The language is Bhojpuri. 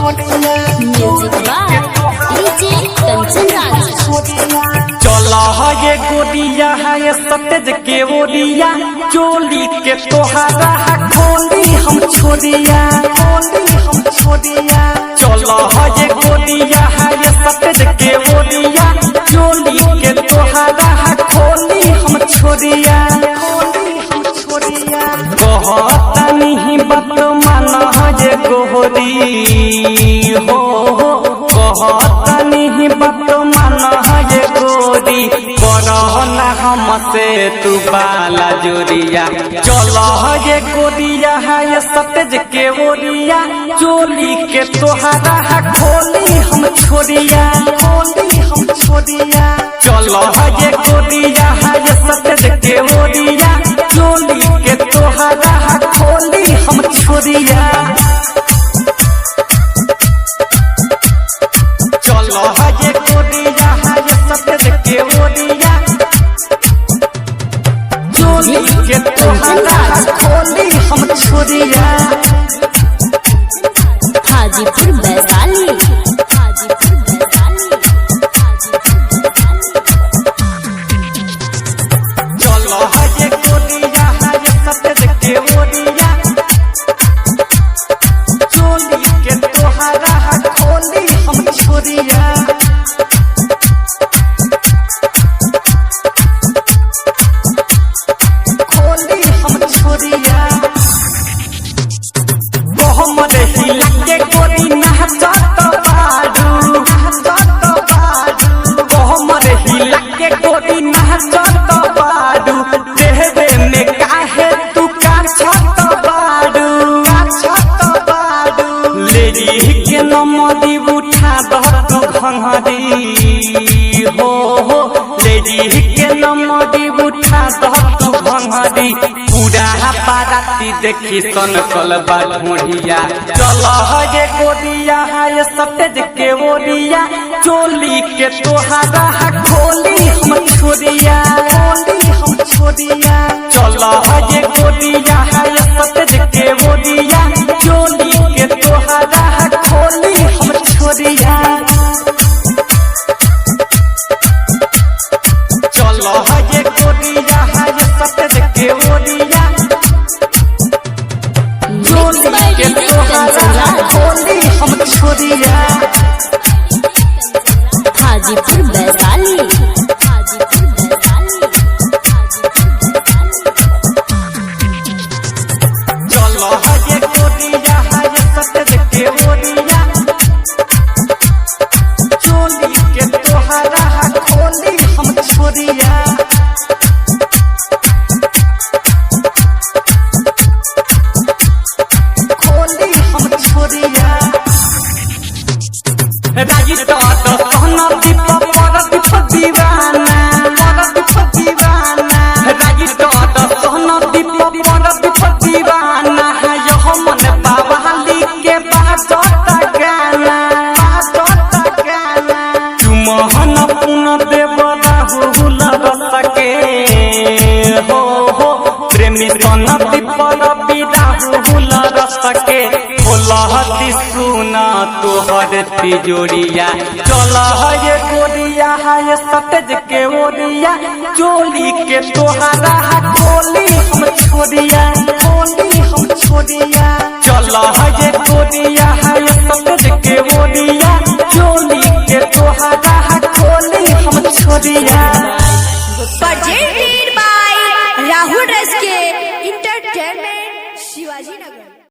Music by DJ Kanchan Raj. चला ये गोरिया है सतेज के ओरिया चोली के तोहारा खोली हम छोड़िया चला ये गोरिया है सतेज के ओरिया चोली के तोहारा खोली हम छोड़िया कहता नहीं बात माना ये गोरी हो कहता नहीं बात माना ये गोरी करना हमसे तू बाला जोरिया चलो ये गोरिया है ये सतेज के ओरिया चोली के तोहारा खोली हम छोड़िया चलो ये गोरिया है ये सतेज के ओरिया चोली के तोहारा खोली हम छोड़िया चलो ये गोरिया है ये सतेज के ओरिया चोली के तोहारा खोली हम छोड़िया हाजीपुर वैशाली। चलो ये गोरिया है ये सतेज के ओरिया चोली के तोहारा खोली हम छोड़िया मोहम्मद हिला के गोरी नहचत बाडू मोहम्मद हिला के गोरी नहचत बाडू देहबे में काहे तू काछत बाडू लेरी के नमदी उठा दह तू घंघरी हो लेरी के नमदी उठा दह तू घंघरी पूरा बाराती देखी सन कलबा ढोढ़िया चलो ये गोरिया है ये सतेज के ओरिया चोली के तोहारा खोली हम छोड़िया चलो ये गोरिया है ये सतेज के ओरिया चोली के तोहारा खोली हम छोड़िया चलो ये गोरिया है ये सतेज के ओरिया चोली के तोहारा खोली हम छोड़िया हाजीपुर वैशाली। चलो ये गोरिया है ये सतेज के ओरिया चोली के तोहारा खोली हम छोड़िया राजी तो कहना दीप पर दीप दीवाना राजी तो कहना दीप पर दीप दीवाना यह मन बाबाली के बाजता गाना चुमहन पुन देव राहुल रसके हो प्रेमी सन दीप रवि राहुल रसके लहती सुना तोहर तिजोरिया चल ये गोरिया है ये सतेज के ओरिया चोली के तोहारा खोली हम छोड़िया चल ये गोरिया है ये सतेज के ओरिया चोली के तोहारा खोली हम छोड़िया।